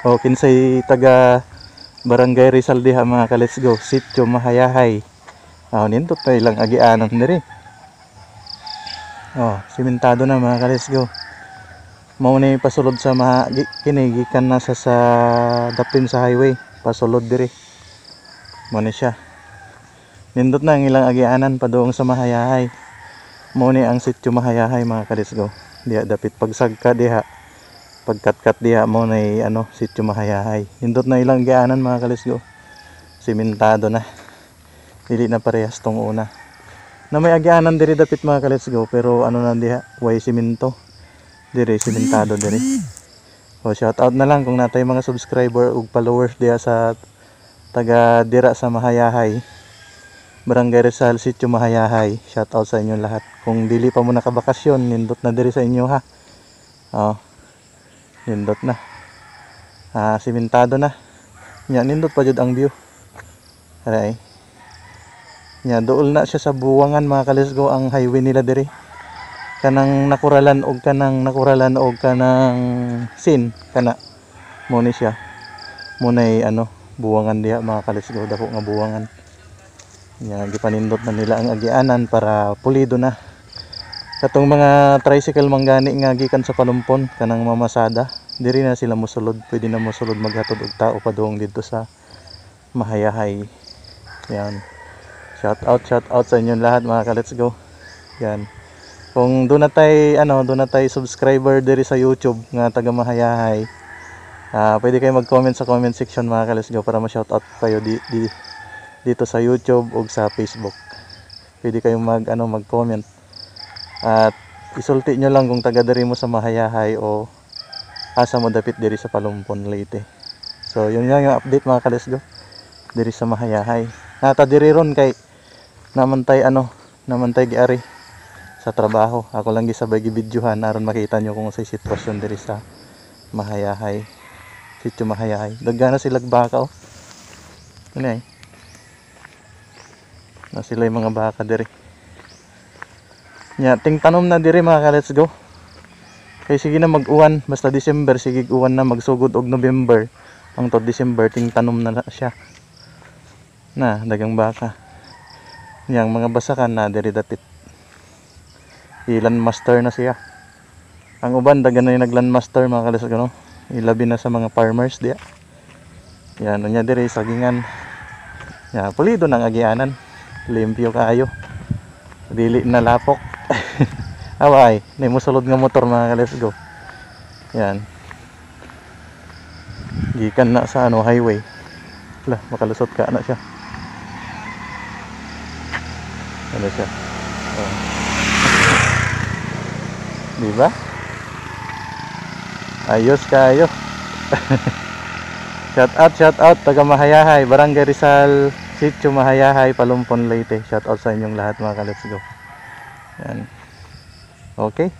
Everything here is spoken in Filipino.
O kinsay taga Barangay Rizal diha mga ka-let's go, Sitio Mahayahay. Nindot na ilang agianan diri. Simentado na mga ka-let's go. Mao ni pasulod sa kini gikan na sa dapin sa highway, pasulod diri. Mao ni siya. Nindot na ang ilang agianan padung sa Mahayahay. Mao ni ang Sitio Mahayahay mga ka-let's go. Diha dapit pagsagka diha. Pagkatkat diha mo na Sitio Mahayahay. Nindot na ilang agianan mga ka-let's go. Simentado na. Dili na parehas tong una. Na may agianan diri dapit mga ka-let's go, pero na diha, way simento. Diri simentado diri. Shout out na lang kung natay mga subscriber ug followers diha sa taga dira sa Mahayahay, Barangay Rizal, Sitio Mahayahay. Shout out sa inyo lahat. Kung dili pa mo nakabakasyon, nindot na diri sa inyo ha. Nindot na. Simentado na. Nya nindot pa jud ang view. Aray. Nya dool na siya sa buwangan mga ka-let's go ang highway nila diri. Kanang nakuralan og kanang sin kana mo ni siya. Munay buwangan diha mga ka-let's go, dako nga buwangan. Nya gipanindot na nila ang agianan para pulido na. Katong mga tricycle manggani nga gikan sa Palumpon kanang mamasada, diri na sila mosulod, pwede na mosulod maghatod og tao padung didto sa Mahayahay. Yan. Shout out sa inyo lahat mga ka-let's go. Yan. Kung doon na tay subscriber diri sa YouTube nga taga Mahayahay, pwede kayo mag-comment sa comment section mga ka-let's go para ma-shout out kayo dito sa YouTube o sa Facebook. Pwede kayong mag-comment. At isulti nyo lang kung taga diri mo sa Mahayahay o asa mo dapit diri sa Palumpon, Leyte. So yun nga yung update mga ka-let's go diri sa Mahayahay. Nata diri ron kay namantay giari sa trabaho. Ako lang gisabay gibidyohan aron makita nyo kung sa sitwasyon diri sa Mahayahay, Sitio Mahayahay. Dagana sila baka na sila yung mga baka diri. Nya ting tanom na diri mga ka-let's go. Kay sige na mag-uwan, basta December sige uwan na, magsugod og November. Ang to December ting tanom na siya. Na dagang baka. Yang mga basakan na diri dapit. Ilan master na siya. Ang uban dagan na yung nagland master mga ka-let's go, no? Ilabi na sa mga farmers diya. Yan nya diri sagingan. Ya pulido nang agianan. Limpyo kaayo. Dili na lapok. Away, may musulod nga motor mga ka-let's go. Yan. Gikan na sa highway. Makalusot ka na siya. Siya. Diba? Ayos kayo. Shout out taga Mahayahay, Barangay Rizal, Sitio Mahayahay, Palumpon, Leyte. Shout out sa inyong lahat mga ka-let's go. Yan. Okay.